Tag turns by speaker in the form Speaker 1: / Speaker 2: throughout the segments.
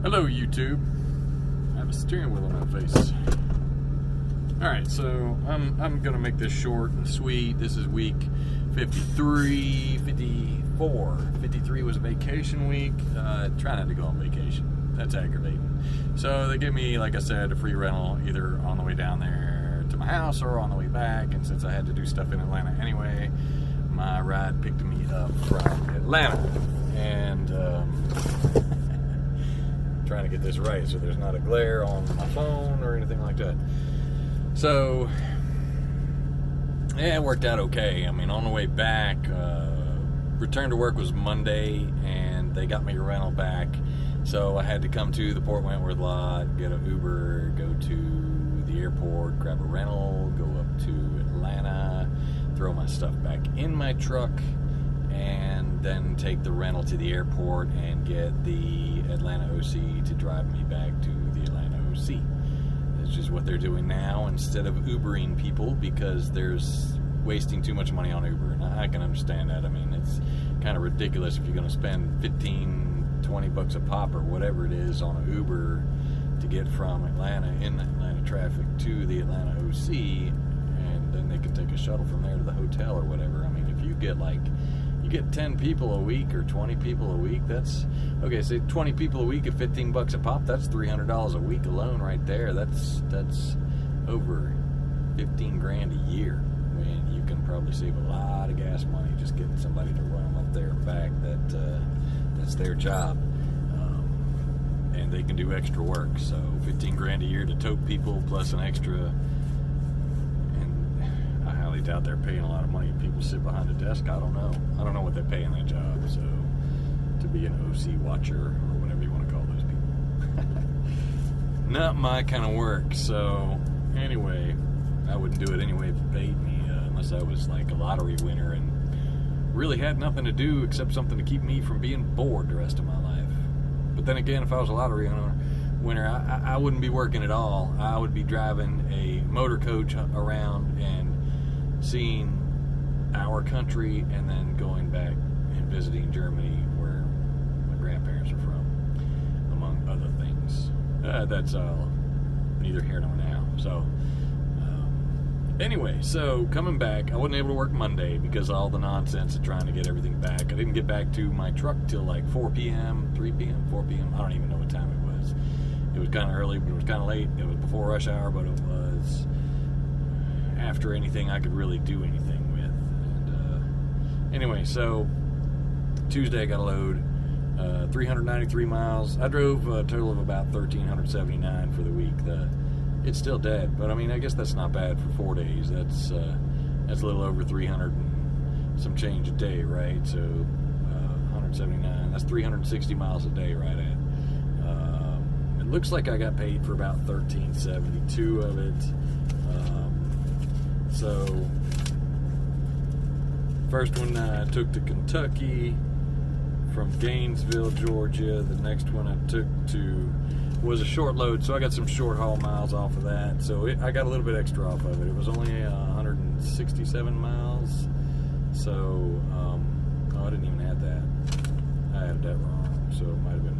Speaker 1: Hello YouTube. I have a steering wheel on my face. Alright, so I'm gonna make this short and sweet. This is week 53, 54. 53 was a vacation week. Try not to go on vacation. That's aggravating. So they give me, like I said, a free rental either on the way down there to my house or on the way back. And since I had to do stuff in Atlanta anyway, my ride picked me up from Atlanta. And trying to get this right so there's not a glare on my phone or anything like that. So yeah, it worked out okay. I mean, on the way back, return to work was Monday and they got me a rental back, so I had to come to the Port Wentworth lot, get an Uber, go to the airport, grab a rental, go up to Atlanta, throw my stuff back in my truck, and then take the rental to the airport and get the Atlanta OC to drive me back to the Atlanta OC. That's just what they're doing now instead of Ubering people, because there's wasting too much money on Uber. And I can understand that. I mean, it's kind of ridiculous if you're going to spend 15, 20 bucks a pop or whatever it is on an Uber to get from Atlanta in the Atlanta traffic to the Atlanta OC, and then they can take a shuttle from there to the hotel or whatever. I mean, if you get like 10 people a week or 20 people a week, that's okay. Say 20 people a week at 15 bucks a pop, that's $300 a week alone right there. That's over 15 grand a year. I mean, you can probably save a lot of gas money just getting somebody to run them up there and back. That's their job, and they can do extra work. So 15 grand a year to tote people plus an extra. I doubt they're paying a lot of money. People sit behind a desk. I don't know what they pay in that job. So to be an OC watcher or whatever you want to call those people, not my kind of work. So anyway, I wouldn't do it anyway if it paid me, unless I was like a lottery winner and really had nothing to do except something to keep me from being bored the rest of my life. But then again, if I was a lottery winner, I wouldn't be working at all. I would be driving a motor coach around and seeing our country, and then going back and visiting Germany, where my grandparents are from, among other things. That's neither here nor now. So anyway, so coming back, I wasn't able to work Monday because of all the nonsense of trying to get everything back. I didn't get back to my truck till like 4 p.m., 3 p.m., 4 p.m. I don't even know what time it was. It was kind of early, but it was kind of late. It was before rush hour, but it was after anything I could really do anything with. And anyway, so Tuesday I got a load, 393 miles. I drove a total of about 1,379 for the week. It's still dead, but I mean, I guess that's not bad for 4 days. That's a little over 300 and some change a day, right? So 179, that's 360 miles a day right at. It looks like I got paid for about 1,372 of it. So, first one I took to Kentucky from Gainesville, Georgia. The next one I took to was a short load, so I got some short haul miles off of that. So I got a little bit extra off of it. It was only 167 miles. So, I didn't even add that. I added that wrong. So it might have been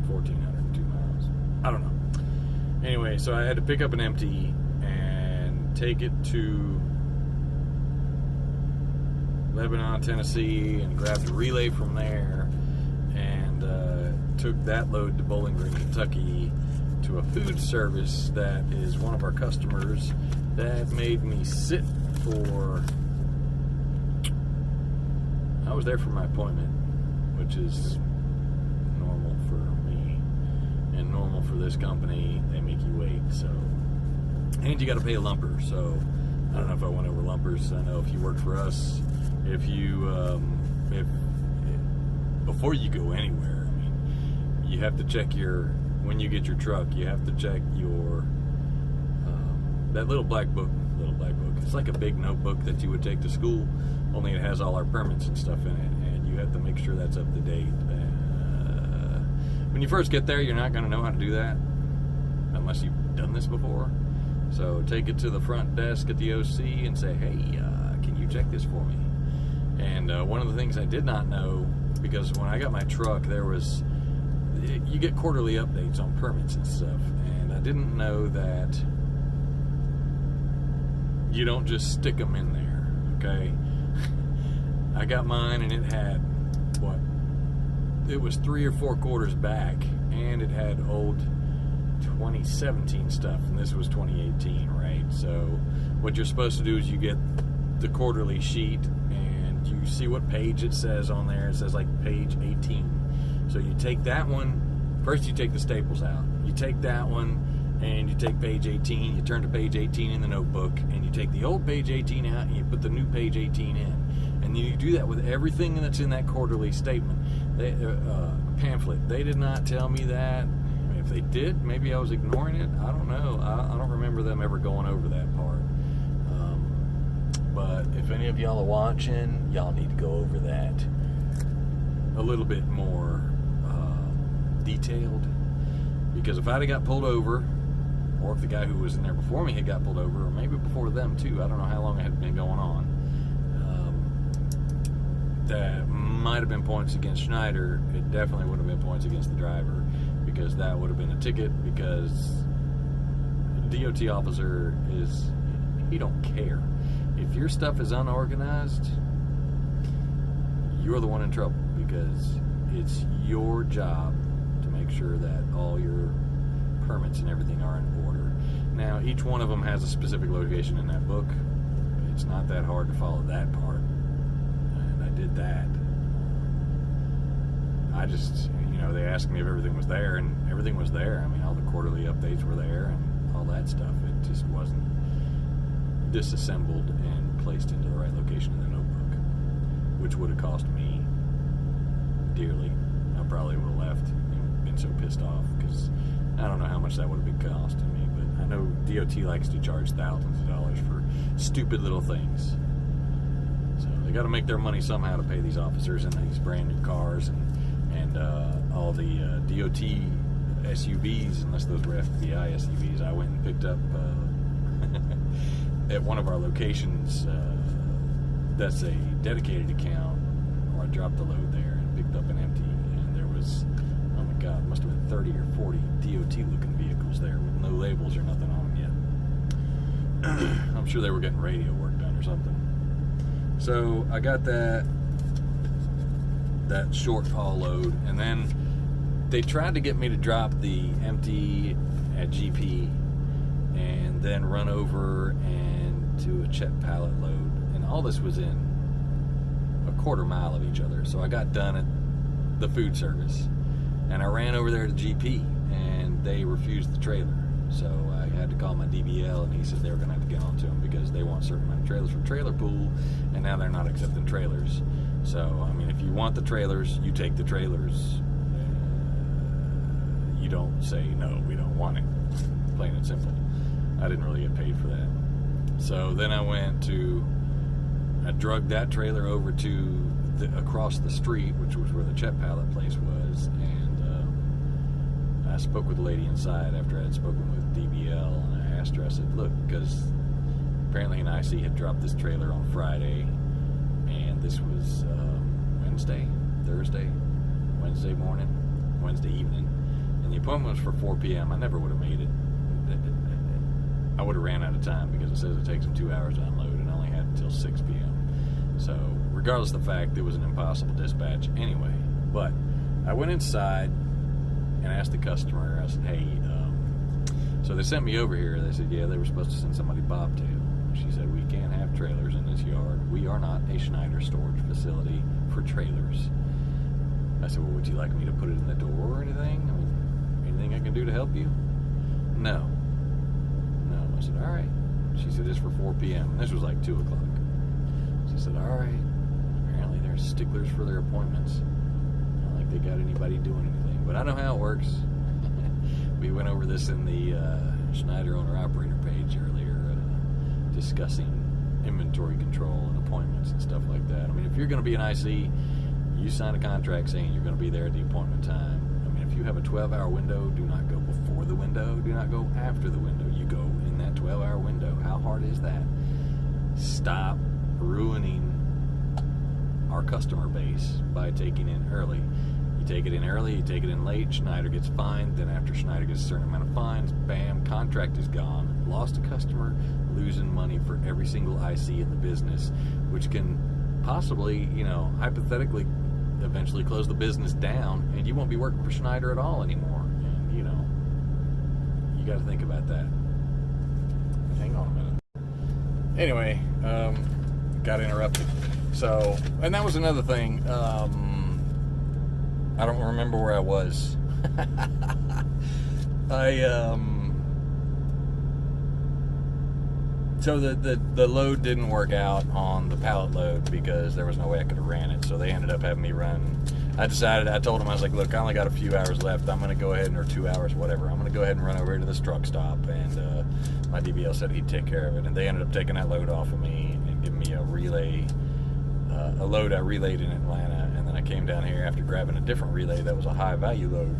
Speaker 1: 1,402 miles. I don't know. Anyway, so I had to pick up an empty take it to Lebanon, Tennessee, and grabbed a relay from there, and took that load to Bowling Green, Kentucky, to a food service that is one of our customers that made me sit for. I was there for my appointment, which is normal for me and normal for this company. They make you wait, so. And you got to pay a lumper, so I don't know if I went over lumpers. I know if you work for us, if before you go anywhere, I mean, you have to check when you get your truck, you have to check your that little black book. It's like a big notebook that you would take to school, only it has all our permits and stuff in it, and you have to make sure that's up to date. When you first get there, you're not going to know how to do that unless you've done this before. So take it to the front desk at the OC and say, hey, can you check this for me? And one of the things I did not know, because when I got my truck, there was you get quarterly updates on permits and stuff, and I didn't know that you don't just stick them in there, okay? I got mine, and it had, it was 3 or 4 quarters back, and it had old 2017 stuff, and this was 2018, right? So what you're supposed to do is you get the quarterly sheet, and you see what page it says on there. It says like page 18. So you take that one, first you take the staples out. You take that one, and you take page 18, you turn to page 18 in the notebook, and you take the old page 18 out, and you put the new page 18 in. And then you do that with everything that's in that quarterly statement. Pamphlet. They did not tell me that. If they did, maybe I was ignoring it. I don't know. I don't remember them ever going over that part. But if any of y'all are watching, y'all need to go over that a little bit more detailed. Because if I'd have got pulled over, or if the guy who was in there before me had got pulled over, or maybe before them too, I don't know how long it had been going on, that might have been points against Schneider. It definitely would have been points against the driver, because that would have been a ticket, because a DOT officer he don't care. If your stuff is unorganized, you're the one in trouble, because it's your job to make sure that all your permits and everything are in order. Now, each one of them has a specific location in that book. It's not that hard to follow that part, and I did that. I just, they asked me if everything was there, and everything was there. I mean, all the quarterly updates were there, and all that stuff. It just wasn't disassembled and placed into the right location in the notebook, which would have cost me dearly. I probably would have left and been so pissed off, because I don't know how much that would have been costing me, but I know DOT likes to charge thousands of dollars for stupid little things. So they got to make their money somehow to pay these officers in these brand new cars, and all the DOT SUVs, unless those were FBI SUVs. I went and picked up at one of our locations, that's a dedicated account, or I dropped the load there and picked up an empty, and there was, oh my God, must have been 30 or 40 DOT looking vehicles there with no labels or nothing on them yet. I'm sure they were getting radio work done or something. So I got that short haul load, and then they tried to get me to drop the empty at GP and then run over and do a Chet pallet load, and all this was in a quarter mile of each other. So I got done at the food service, and I ran over there to GP, and they refused the trailer. So I had to call my DBL, and he said they were going to have to get on to them, because they want a certain amount of trailers for trailer pool, and now they're not accepting trailers. So, I mean, if you want the trailers, you take the trailers. You don't say, no, we don't want it. Plain and simple. I didn't really get paid for that. So then I drugged that trailer over to across the street, which was where the Chet pallet place was, and I spoke with the lady inside after I had spoken with DBL, and I asked her, I said, look, because apparently an IC had dropped this trailer on Friday, and this was Wednesday morning, Wednesday evening, and the appointment was for 4 p.m. I never would have made it. I would have ran out of time, because it says it takes them 2 hours to unload, and I only had until 6 p.m. So regardless of the fact, it was an impossible dispatch anyway. But I went inside and asked the customer, I said, hey, so they sent me over here. They said, yeah, they were supposed to send somebody bobtail. She said, we can't have trailers in this yard. We are not a Schneider storage facility for trailers. I said, well, would you like me to put it in the door or anything? I mean, anything I can do to help you? No. I said, all right. She said, it's for 4 p.m. And this was like 2 o'clock. She said, all right. Apparently they're sticklers for their appointments. Not like they got anybody doing anything. But I know how it works. We went over this in the Schneider owner-operator page earlier, discussing inventory control and appointments and stuff like that. I mean, if you're going to be an IC, you sign a contract saying you're going to be there at the appointment time. I mean, if you have a 12-hour window, do not go before the window. Do not go after the window. You go in that 12-hour window. How hard is that? Stop ruining our customer base by taking in early. You take it in early, you take it in late, Schneider gets fined. Then after Schneider gets a certain amount of fines, bam, contract is gone. Lost a customer, losing money for every single IC in the business, which can possibly, hypothetically, eventually close the business down, and you won't be working for Schneider at all anymore. And, you got to think about that. Hang on a minute. Anyway, got interrupted. So, and that was another thing. I don't remember where I was. So the load didn't work out on the pallet load because there was no way I could have ran it. So they ended up having me run. I told them, I was like, look, I only got a few hours left. I'm going to go ahead, or 2 hours, whatever. I'm going to go ahead and run over here to this truck stop. And my DBL said he'd take care of it. And they ended up taking that load off of me and giving me a relay, a load I relayed in Atlanta. And then I came down here after grabbing a different relay that was a high value load.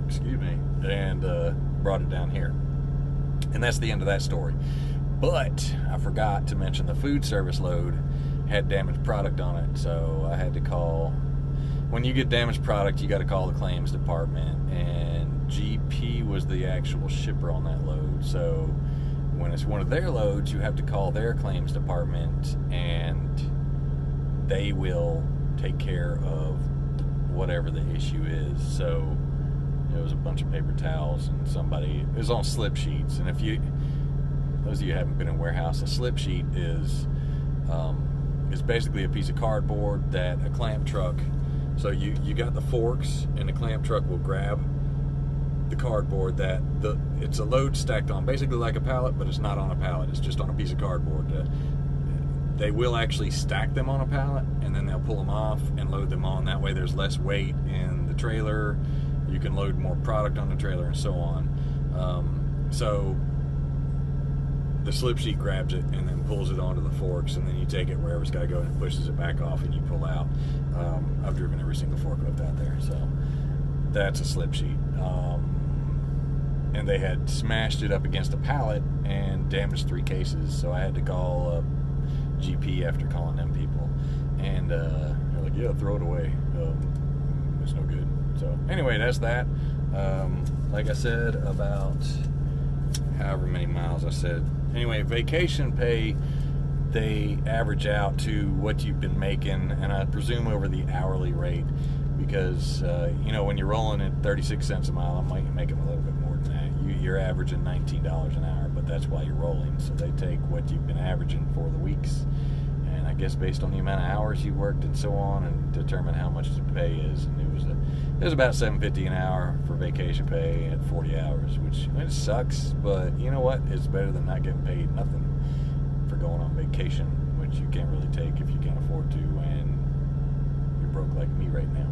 Speaker 1: Excuse me. And brought it down here. And that's the end of that story. But I forgot to mention the food service load had damaged product on it, so I had to call. When you get damaged product, you got to call the claims department, and GP was the actual shipper on that load. So when it's one of their loads, you have to call their claims department, and they will take care of whatever the issue is. So it was a bunch of paper towels and it was on slip sheets. And those of you who haven't been in a warehouse, a slip sheet is basically a piece of cardboard that a clamp truck, so you got the forks, and the clamp truck will grab the cardboard it's a load stacked on, basically like a pallet, but it's not on a pallet, it's just on a piece of cardboard. They will actually stack them on a pallet, and then they'll pull them off and load them on. That way there's less weight in the trailer. You can load more product on the trailer and so on. So the slip sheet grabs it and then pulls it onto the forks, and then you take it wherever it's got to go, and it pushes it back off, and you pull out. I've driven every single forklift out there, so that's a slip sheet. And they had smashed it up against a pallet and damaged 3 cases, so I had to call GP after calling them people. And they're like, yeah, throw it away. It's no good. So anyway, that's that. Like I said, about however many miles I said. Anyway, vacation pay, they average out to what you've been making, and I presume over the hourly rate, because when you're rolling at 36 cents a mile, I might make them a little bit more than that. You're averaging $19 an hour, but that's why you're rolling. So they take what you've been averaging for the weeks, and I guess based on the amount of hours you worked and so on, and determine how much the pay is. And it was about $7.50 an hour for vacation pay at 40 hours, which it sucks, but you know what? It's better than not getting paid nothing for going on vacation, which you can't really take if you can't afford to, and you're broke like me right now.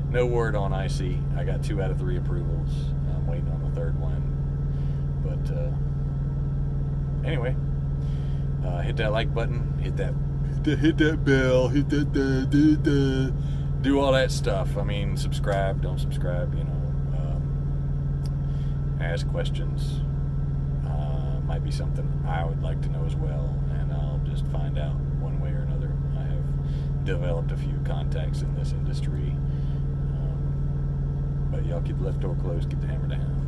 Speaker 1: No word on IC. I got 2 out of 3 approvals. I'm waiting on the 3rd one. But anyway, hit that like button, hit that bell, hit that do all that stuff. I mean, subscribe, don't subscribe, ask questions. Might be something I would like to know as well, and I'll just find out one way or another. I have developed a few contacts in this industry, but y'all keep the left door closed, keep the hammer down.